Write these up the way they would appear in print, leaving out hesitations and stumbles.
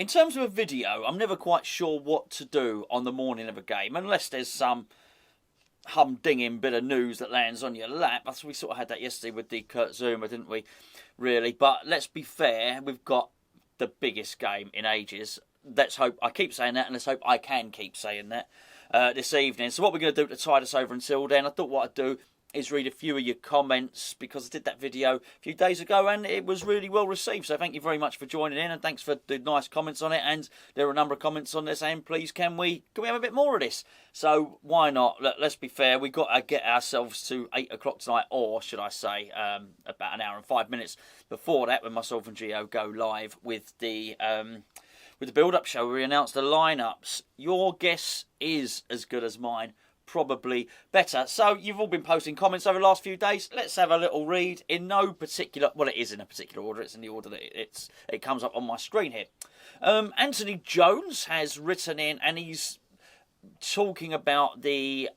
In terms of a video, I'm never quite sure what to do on the morning of a game, unless there's some humdinging bit of news that lands on your lap. We sort of had that yesterday with the Kurt Zouma, didn't we? Really, but let's be fair, we've got the biggest game in ages. Let's hope I keep saying that, and let's hope I can keep saying that this evening. So what we're going to do to tide us over until then, I thought what I'd do is read a few of your comments, because I did that video a few days ago and it was really well received. So thank you very much for joining in, and thanks for the nice comments on it. And there are a number of comments on there saying, please, can we have a bit more of this? So why not? Let's be fair, we've got to get ourselves to 8 o'clock tonight, or should I say about an hour and 5 minutes before that, when myself and Gio go live with the build-up show where we announce the lineups. Your guess is as good as mine, probably better. So you've all been posting comments over the last few days. Let's have a little read in no particular, well, it is in a particular order. It's in the order that it comes up on my screen here. Anthony Jones has written in, and he's talking about the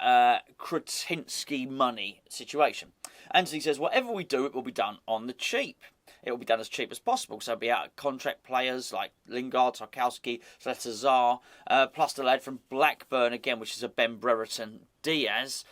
Kretinsky money situation. Anthony says, whatever we do, it will be done on the cheap. It will be done as cheap as possible. So it'll be out contract players like Lingard, Tarkowski, Zlatan, plus the lad from Blackburn again, which is a Ben Brereton Diaz.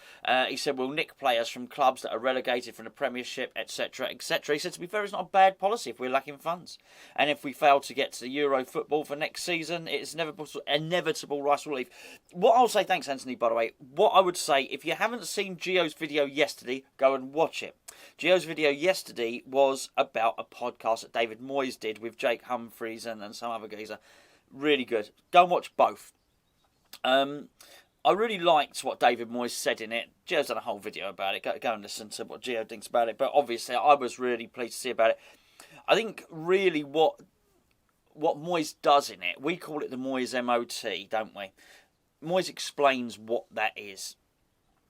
He said we'll nick players from clubs that are relegated from the Premiership, etc., etc. He said, to be fair, it's not a bad policy if we're lacking funds. And if we fail to get to the Euro football for next season, it's inevitable Rice will leave. What I'll say, thanks Anthony, by the way, what I would say, if you haven't seen Gio's video yesterday, go and watch it. Gio's video yesterday was about a podcast that David Moyes did with Jake Humphries and some other geezer. Really good. Go and watch both. I really liked what David Moyes said in it. Gio's done a whole video about it. Go and listen to what Gio thinks about it. But obviously, I was really pleased to see about it. I think really what Moyes does in it, we call it the Moyes MOT, don't we? Moyes explains what that is.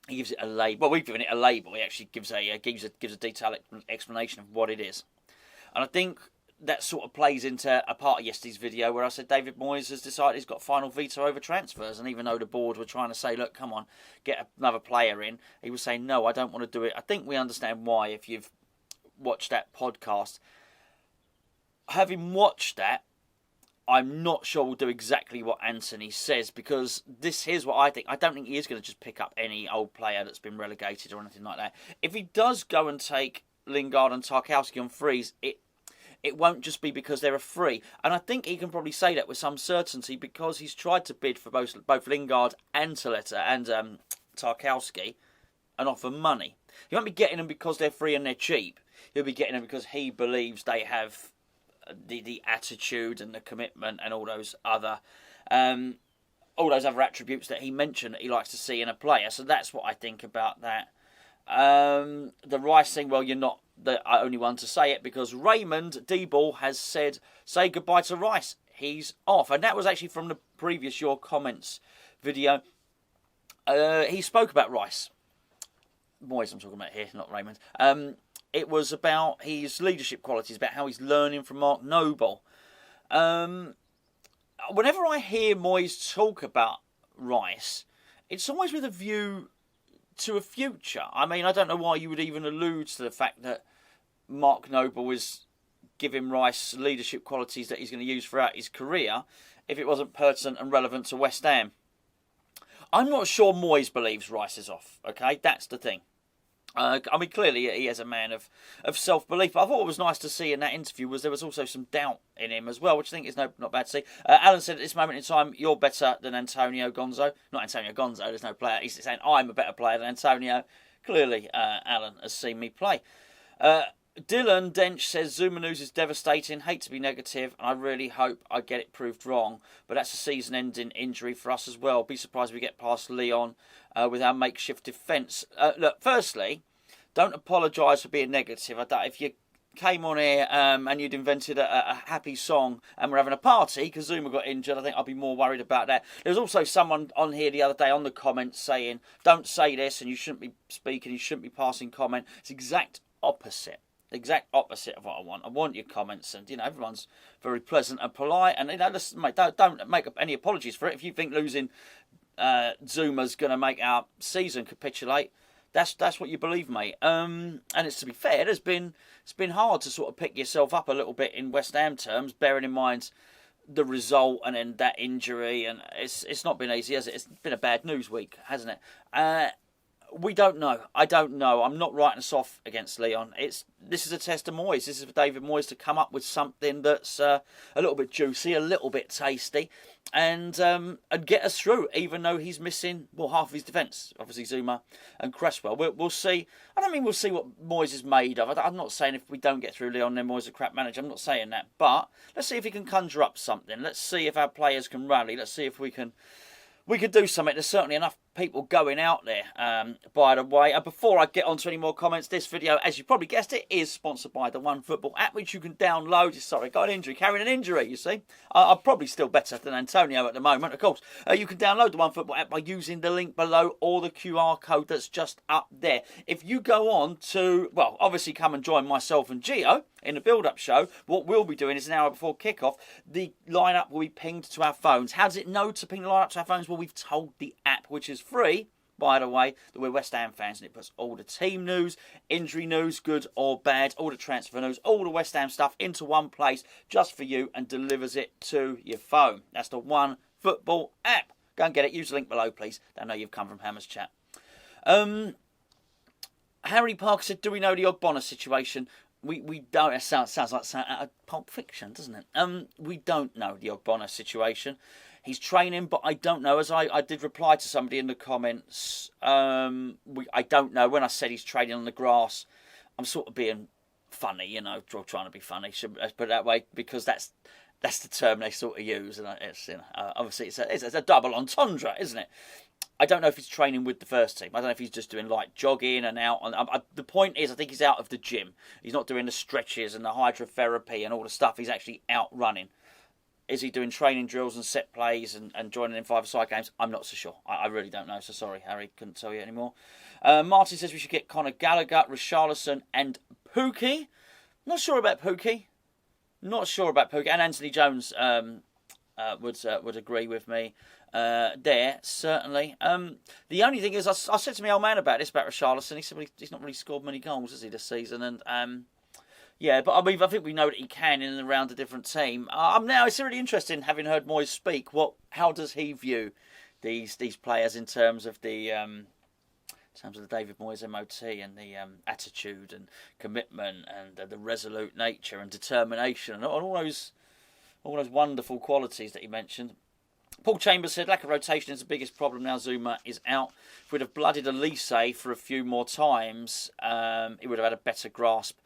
He gives it a label. Well, we've given it a label. He actually gives a detailed explanation of what it is. And I think that sort of plays into a part of yesterday's video where I said David Moyes has decided he's got final veto over transfers. And even though the board were trying to say, look, come on, get another player in, he was saying, no, I don't want to do it. I think we understand why if you've watched that podcast. Having watched that, I'm not sure we'll do exactly what Anthony says, because here's what I think. I don't think he is going to just pick up any old player that's been relegated or anything like that. If he does go and take Lingard and Tarkowski on frees, it won't just be because they're a free. And I think he can probably say that with some certainty, because he's tried to bid for both Lingard and Tarkowski and offer money. He won't be getting them because they're free and they're cheap. He'll be getting them because he believes they have the attitude and the commitment and all those other attributes that he mentioned that he likes to see in a player. So that's what I think about that. The Rice thing, well, you're not the only one to say it, because Raymond D-Ball has said, say goodbye to Rice. He's off. And that was actually from the previous Your Comments video. He spoke about Rice. Moyes I'm talking about here, not Raymond. It was about his leadership qualities, about how he's learning from Mark Noble. Whenever I hear Moyes talk about Rice, it's always with a view to a future. I mean, I don't know why you would even allude to the fact that Mark Noble is giving Rice leadership qualities that he's going to use throughout his career if it wasn't pertinent and relevant to West Ham. I'm not sure Moyes believes Rice is off, okay? That's the thing. I mean, clearly he is a man of self-belief. But I thought what was nice to see in that interview was there was also some doubt in him as well, which I think is not bad to see. Alan said at this moment in time, you're better than Antonio Gonzo. Not Antonio Gonzo, there's no player. He's saying, I'm a better player than Antonio. Clearly, Alan has seen me play. Dylan Dench says, Zouma news is devastating. Hate to be negative, and I really hope I get it proved wrong. But that's a season-ending injury for us as well. Be surprised if we get past Lyon with our makeshift defence. Look, firstly, don't apologise for being negative. If you came on here and you'd invented a happy song and we're having a party because Zouma got injured, I think I'd be more worried about that. There was also someone on here the other day on the comments saying, don't say this and you shouldn't be speaking, you shouldn't be passing comment. It's exact opposite of what I want. I want your comments, and everyone's very pleasant and polite, and listen, mate, don't make up any apologies for it. If you think losing Zouma's going to make our season capitulate, that's what you believe, mate. And it's, to be fair, it's been hard to sort of pick yourself up a little bit in West Ham terms, bearing in mind the result and then that injury, and it's not been easy, has it? It's been a bad news week, hasn't it? We don't know. I don't know. I'm not writing us off against Lyon. This is a test of Moyes. This is for David Moyes to come up with something that's a little bit juicy, a little bit tasty, and get us through. Even though he's missing half of his defence, obviously Zouma and Cresswell. We'll see. I don't mean we'll see what Moyes is made of. I'm not saying if we don't get through Lyon, then Moyes is a crap manager. I'm not saying that. But let's see if he can conjure up something. Let's see if our players can rally. Let's see if we can do something. There's certainly enough people going out there, by the way. Before I get on to any more comments, this video, as you probably guessed it, is sponsored by the OneFootball app, which you can download. Sorry, got an injury, carrying an injury, you see. I'm probably still better than Antonio at the moment, of course. You can download the OneFootball app by using the link below or the QR code that's just up there. If you go on to, obviously come and join myself and Gio in the build-up show, what we'll be doing is an hour before kick-off, the lineup will be pinged to our phones. How does it know to ping the lineup to our phones? Well, we've told the app, which is free, by the way, that we're West Ham fans, and it puts all the team news, injury news, good or bad, all the transfer news, all the West Ham stuff into one place just for you and delivers it to your phone. That's the OneFootball app. Go and get it. Use the link below, please. They know you've come from Hammers Chat. Harry Parker said, do we know the Ogbonna situation? We don't. It sounds like out of Pulp Fiction, doesn't it? We don't know the Ogbonna situation. He's training, but I don't know. As I did reply to somebody in the comments, I don't know. When I said he's training on the grass, I'm sort of being funny, trying to be funny. Let's put it that way, because that's the term they sort of use, and it's obviously it's a double entendre, isn't it? I don't know if he's training with the first team. I don't know if he's just doing light jogging and out. The point is, I think he's out of the gym. He's not doing the stretches and the hydrotherapy and all the stuff. He's actually out running. Is he doing training drills and set plays and joining in five-a-side games? I'm not so sure. I really don't know. So sorry, Harry. Couldn't tell you anymore. Martin says we should get Conor Gallagher, Richarlison and Pookie. Not sure about Pookie. And Anthony Jones would agree with me there, certainly. The only thing is, I said to my old man about Richarlison. He said he's not really scored many goals, has he, this season? And yeah, but I think we know that he can in and around a different team. Now it's really interesting, having heard Moyes speak. How does he view these players in terms of the David Moyes MOT and the attitude and commitment and the resolute nature and determination and all those wonderful qualities that he mentioned. Paul Chambers said, lack of rotation is the biggest problem now Zouma is out. If we'd have blooded Elise for a few more times, he would have had a better grasp.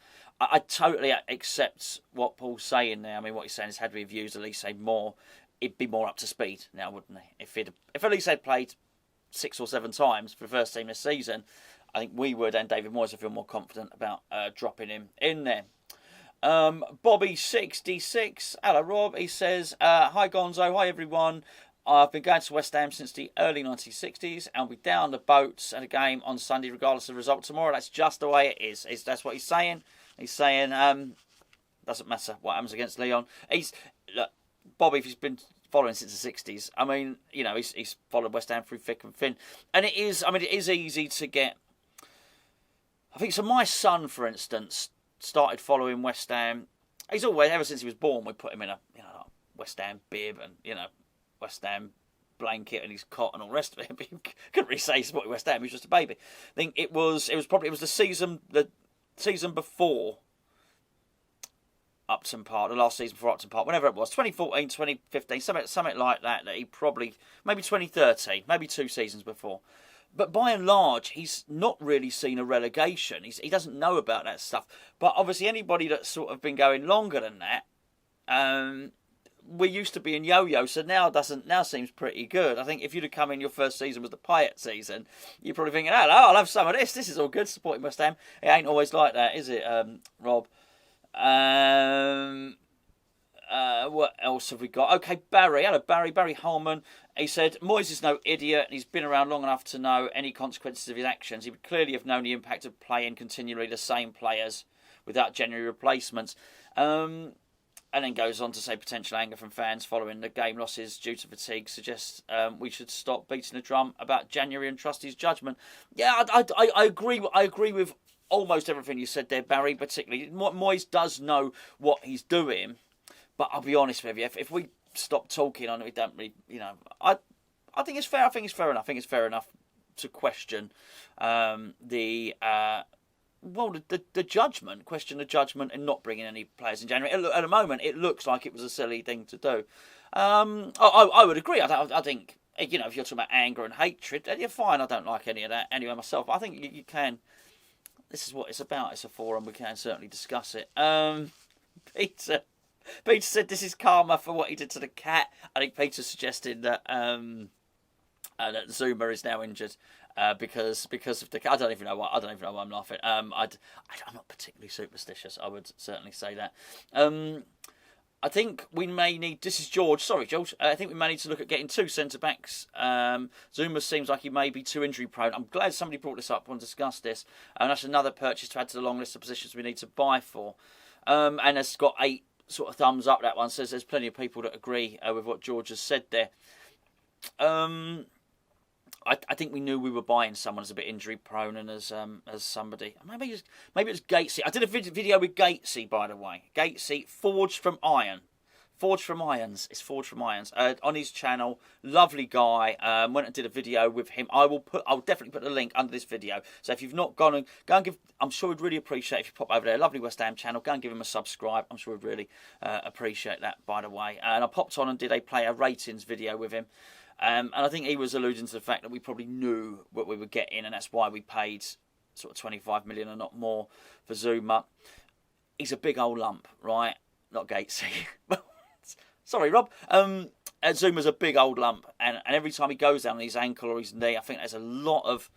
I totally accept what Paul's saying there. I mean, what he's saying is, had we have used Elise more, it'd be more up to speed now, wouldn't he? If Elise had played 6 or 7 times for the first team this season, I think we would, and David Moyes would feel more confident about dropping him in there. Bobby66, hello Rob, he says, hi Gonzo, hi everyone. I've been going to West Ham since the early 1960s and we'll be down the boats at a game on Sunday regardless of the result tomorrow. That's just the way it is. That's what he's saying. He's saying, doesn't matter what happens against Lyon. Look, Bobby, if he's been following since the 60s, I mean, he's followed West Ham through thick and thin. And it is easy to get. I think so. My son, for instance, started following West Ham. He's always, ever since he was born, we put him in a West Ham bib and West Ham blanket and his cot and all the rest of it. But you couldn't really say he supported West Ham. He was just a baby. I think it was the season before Upton Park, the last season before Upton Park, whenever it was, 2014, 2015, something like that he probably, maybe 2013, maybe 2 seasons before. But by and large, he's not really seen a relegation. He doesn't know about that stuff. But obviously anybody that's sort of been going longer than that, we're used to being yo-yo, so now seems pretty good. I think if you'd have come in, your first season was the Payet season, you're probably thinking, hello, I'll have some of this. This is all good, supporting West Ham. It ain't always like that, is it, Rob? What else have we got? Okay, Barry. Hello, Barry Holman. He said, Moyes is no idiot, and he's been around long enough to know any consequences of his actions. He would clearly have known the impact of playing continually the same players without genuine replacements. And then goes on to say potential anger from fans following the game losses due to fatigue suggests we should stop beating the drum about January and trust his judgment. Yeah, I agree. I agree with almost everything you said there, Barry. Particularly, Moyes does know what he's doing. But I'll be honest with you, if we stop talking on it. We don't really, I think it's fair. I think it's fair enough. I think it's fair enough to question the judgment, question the judgment, and not bringing any players in January. At the moment, it looks like it was a silly thing to do. I would agree. I think, if you're talking about anger and hatred, you're fine. I don't like any of that anyway myself. I think you can. This is what it's about. It's a forum. We can certainly discuss it. Peter said this is karma for what he did to the cat. I think Peter's suggesting that that Zouma is now injured because of the. I don't even know why I'm laughing. I'm not particularly superstitious. I would certainly say that. I think we may need. This is George. Sorry, George. I think we may need to look at getting 2 centre backs. Zouma seems like he may be too injury prone. I'm glad somebody brought this up and discussed this. And that's another purchase to add to the long list of positions we need to buy for. And it's got 8 sort of thumbs up. That one says there's plenty of people that agree with what George has said there. I think we knew we were buying someone as a bit injury prone and as somebody. Maybe it was Gatesy. I did a video with Gatesy, by the way. Gatesy, Forged from Iron. Forged from Irons. It's Forged from Irons. On his channel. Lovely guy. Went and did a video with him. I'll definitely put the link under this video. So if you've not gone and go and give, I'm sure we'd really appreciate if you pop over there. Lovely West Ham channel. Go and give him a subscribe. I'm sure we'd really appreciate that, by the way. And I popped on and did a player ratings video with him. And I think he was alluding to the fact that we probably knew what we were getting, and that's why we paid sort of 25 million and not more for Zouma. He's a big old lump, right? Not Gatesy. Sorry, Rob. Zouma's a big old lump, and every time he goes down on his ankle or his knee, I think there's a lot of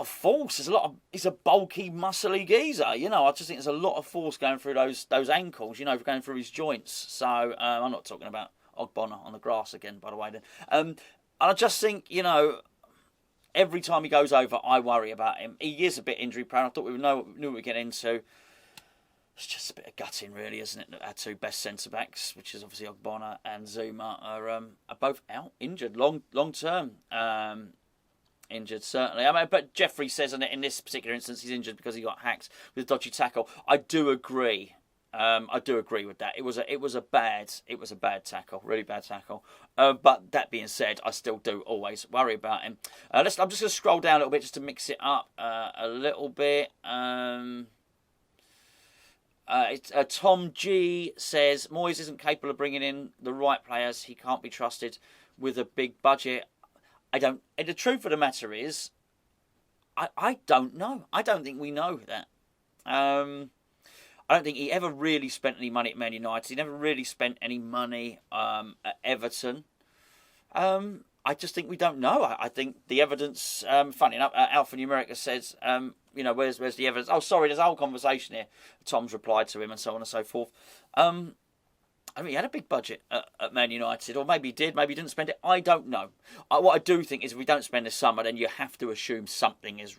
force. He's a bulky, muscly geezer. I just think there's a lot of force going through those ankles. Going through his joints. So I'm not talking about Ogbonna on the grass again, by the way. Then, and I just think, every time he goes over, I worry about him. He is a bit injury prone. I thought we knew what we'd get into. It's just a bit of gutting, really, isn't it? That our 2 best centre backs, which is obviously Ogbonna and Zouma, are both out injured, long term. Injured, certainly. But Jeffrey says in this particular instance he's injured because he got hacked with a dodgy tackle. I do agree. I do agree with that. It was a bad tackle, really bad tackle. But that being said, I still do always worry about him. I'm just going to scroll down a little bit just to mix it up a little bit. Tom G says Moyes isn't capable of bringing in the right players. He can't be trusted with a big budget. The truth of the matter is, I don't know. I don't think we know that. I don't think he ever really spent any money at Man United. He never really spent any money at Everton. I just think we don't know. I think the evidence, funny enough, Alphanumerica says, where's the evidence? Oh, sorry, there's a whole conversation here. Tom's replied to him and so on and so forth. He had a big budget at Man United, or maybe he did, maybe he didn't spend it. I don't know. What I do think is if we don't spend this summer, then you have to assume something's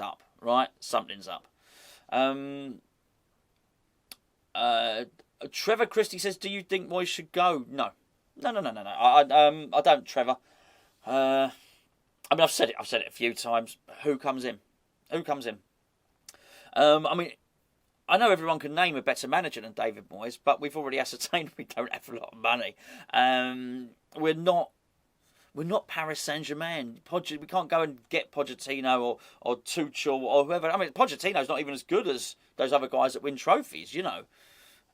up, right? Something's up. Trevor Christie says, do you think Moyes should go? No. I don't, Trevor. I've said it a few times. Who comes in? I know everyone can name a better manager than David Moyes, but we've already ascertained we don't have a lot of money. We're not Paris Saint-Germain. We can't go and get Pochettino or Tuchel or whoever. Pochettino's not even as good as those other guys that win trophies,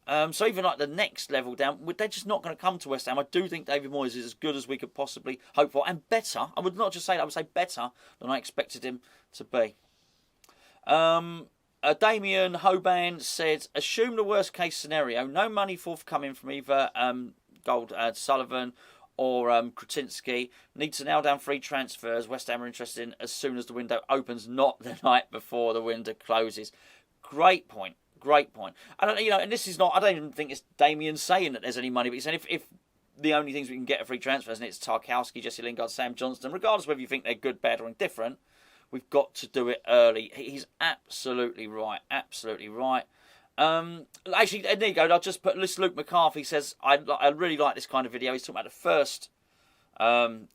So even like the next level down, they're just not going to come to West Ham. I do think David Moyes is as good as we could possibly hope for, and better. I would not just say that, I would say better than I expected him to be. Damien Hoban said, assume the worst case scenario. No money forthcoming from either Sullivan or Kretinsky. Need to nail down free transfers. West Ham are interested in as soon as the window opens, not the night before the window closes. Great point. And this is not, I don't even think it's Damien saying that there's any money, but he's saying if the only things we can get are free transfers, and it's Tarkowski, Jesse Lingard, Sam Johnston, regardless of whether you think they're good, bad or indifferent, we've got to do it early. He's absolutely right. Actually, there you go. I'll just put this. Luke McCarthy says, I really like this kind of video. He's talking about the first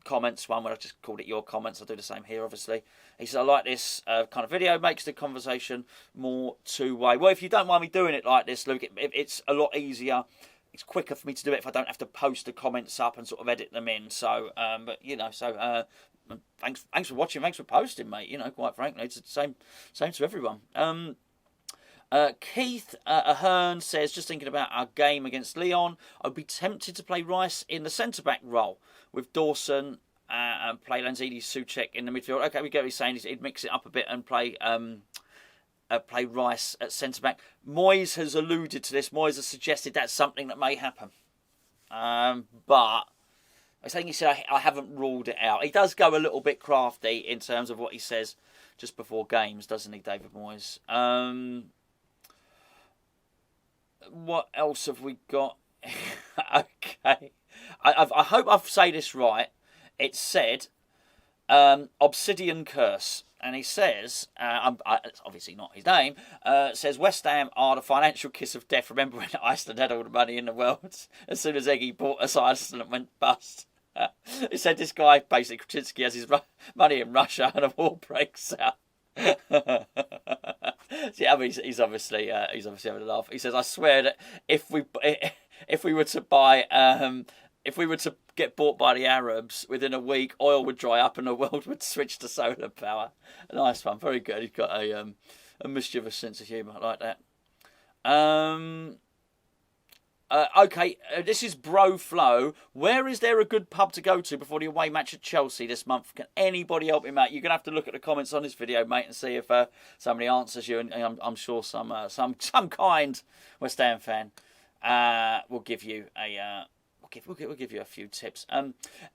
comments one, where I've just called it your comments. I'll do the same here, obviously. He says, I like this kind of video. Makes the conversation more two-way. Well, if you don't mind me doing it like this, Luke, it's a lot easier. it's quicker for me to do it if I don't have to post the comments up and sort of edit them in. So, but thanks for watching, thanks for posting, mate. Quite frankly, it's the same to everyone. Keith Ahern says, just thinking about our game against Lyon, I'd be tempted to play Rice in the centre-back role with Dawson and play Lanzini, Souček in the midfield. Okay, we get what he's saying. He'd mix it up a bit and play Rice at centre-back. Moyes has alluded to this. Moyes has suggested that's something that may happen. But I think he said, I haven't ruled it out. He does go a little bit crafty in terms of what he says just before games, doesn't he, David Moyes? What else have we got? Okay. I hope I've said this right. It said Obsidian Curse. And he says, it's obviously not his name, says West Ham are the financial kiss of death. Remember when Iceland had all the money in the world? As soon as Eggy bought us, Iceland went bust. He said this guy, basically, Krasinski, has his money in Russia and a war breaks out. See, I mean, he's obviously having a laugh. He says, I swear that if we were to buy... if we were to get bought by the Arabs, within a week, oil would dry up and the world would switch to solar power. Nice one, very good. He's got a mischievous sense of humour like that. Okay, this is Bro Flow. Where is there a good pub to go to before the away match at Chelsea this month? Can anybody help him out? You're going to have to look at the comments on this video, mate, and see if somebody answers you. And I'm sure some kind West Ham fan will give you a... We'll give you a few tips.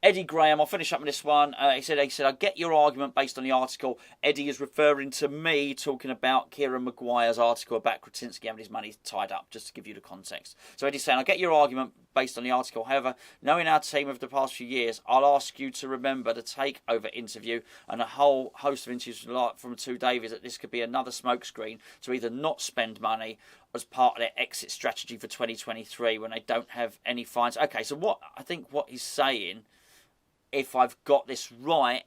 Eddie Graham, I'll finish up with this one. He said, I get your argument based on the article. Eddie is referring to me talking about Kieran Maguire's article about Kretinsky having his money tied up, just to give you the context. So Eddie's saying, I get your argument based on the article. However, knowing our team of the past few years, I'll ask you to remember the takeover interview and a whole host of interviews from 2 Davies that this could be another smokescreen to either not spend money as part of their exit strategy for 2023 when they don't have any fines. Okay, so what he's saying, if I've got this right,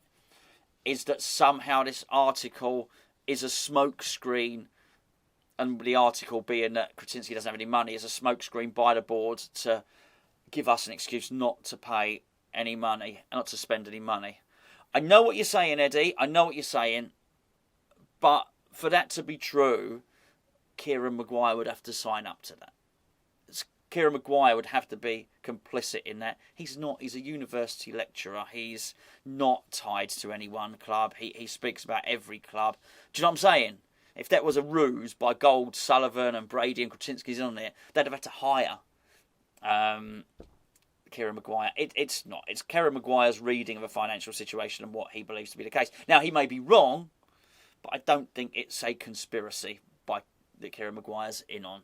is that somehow this article is a smokescreen, and the article being that Kretinsky doesn't have any money is a smokescreen by the board to give us an excuse not to pay any money, not to spend any money. I know what you're saying, Eddie. I know what you're saying. But for that to be true, Kieran Maguire would have to sign up to that. Kieran Maguire would have to be complicit in that. He's not. He's a university lecturer. He's not tied to any one club. He speaks about every club. Do you know what I'm saying? If that was a ruse by Gold, Sullivan and Brady and Kretinsky's on there, they'd have had to hire Kieran Maguire. It's not. It's Kieran Maguire's reading of a financial situation and what he believes to be the case. Now, he may be wrong, but I don't think it's a conspiracy that Kieran Maguire's in on,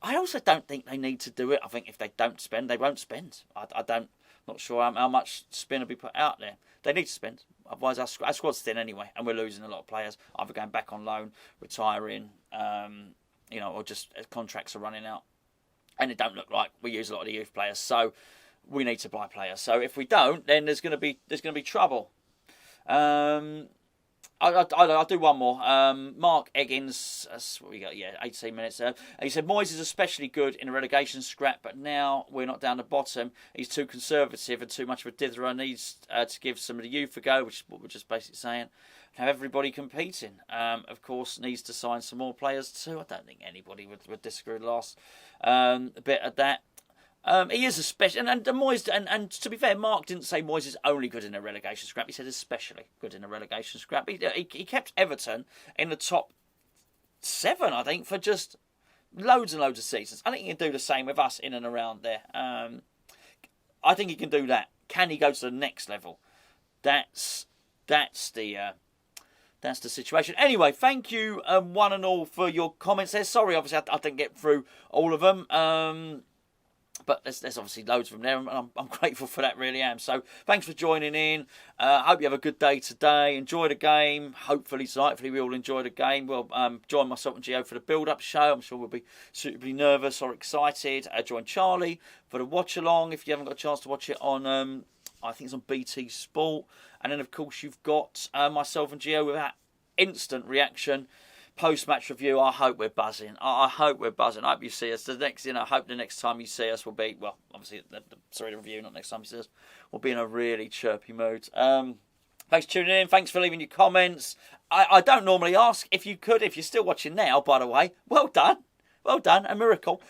I also don't think they need to do it. I think if they don't spend, they won't spend. Not sure how much spin will be put out there. They need to spend. Otherwise, our squad's thin anyway, and we're losing a lot of players, either going back on loan, retiring, or just contracts are running out. And it don't look like we use a lot of the youth players, so we need to buy players. So if we don't, then there's going to be trouble. I'll do one more. Mark Eggins, that's what we got, 18 minutes. He said, Moyes is especially good in a relegation scrap, but now we're not down the bottom. He's too conservative and too much of a ditherer. Needs to give some of the youth a go, which is what we're just basically saying. Have everybody competing. Of course, needs to sign some more players too. I don't think anybody would disagree with the last bit of that. He is especially, and Moyes, and to be fair, Mark didn't say Moyes is only good in a relegation scrap. He said especially good in a relegation scrap. He kept Everton in the top 7, I think, for just loads and loads of seasons. I think he can do the same with us in and around there. I think he can do that. Can he go to the next level? That's the situation. Anyway, thank you one and all for your comments there. Sorry, obviously I didn't get through all of them. But there's obviously loads of them there, and I'm grateful for that, really am. So thanks for joining in. Hope you have a good day today. Enjoy the game. Hopefully we all enjoy the game. We'll join myself and Gio for the build-up show. I'm sure we'll be suitably nervous or excited. Join Charlie for the watch-along if you haven't got a chance to watch it on, I think it's on BT Sport. And then, of course, you've got myself and Gio with that instant reaction post-match review. I hope we're buzzing. I hope we're buzzing. I hope you see us. I hope the next time you see us will be, well, obviously, the review, not next time you see us, we'll be in a really chirpy mood. Thanks for tuning in. Thanks for leaving your comments. I don't normally ask. If you could, if you're still watching now, by the way, well done. Well done. A miracle.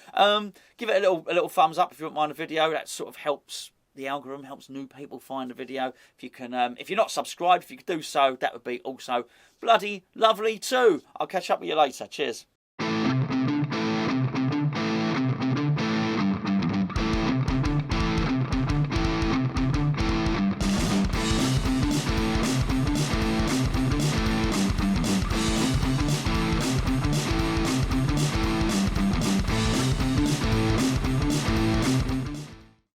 Give it a little thumbs up if you wouldn't mind the video. That sort of helps the algorithm, helps new people find the video. If you can, if you're not subscribed, if you could do so, that would be also bloody lovely too. I'll catch up with you later. Cheers.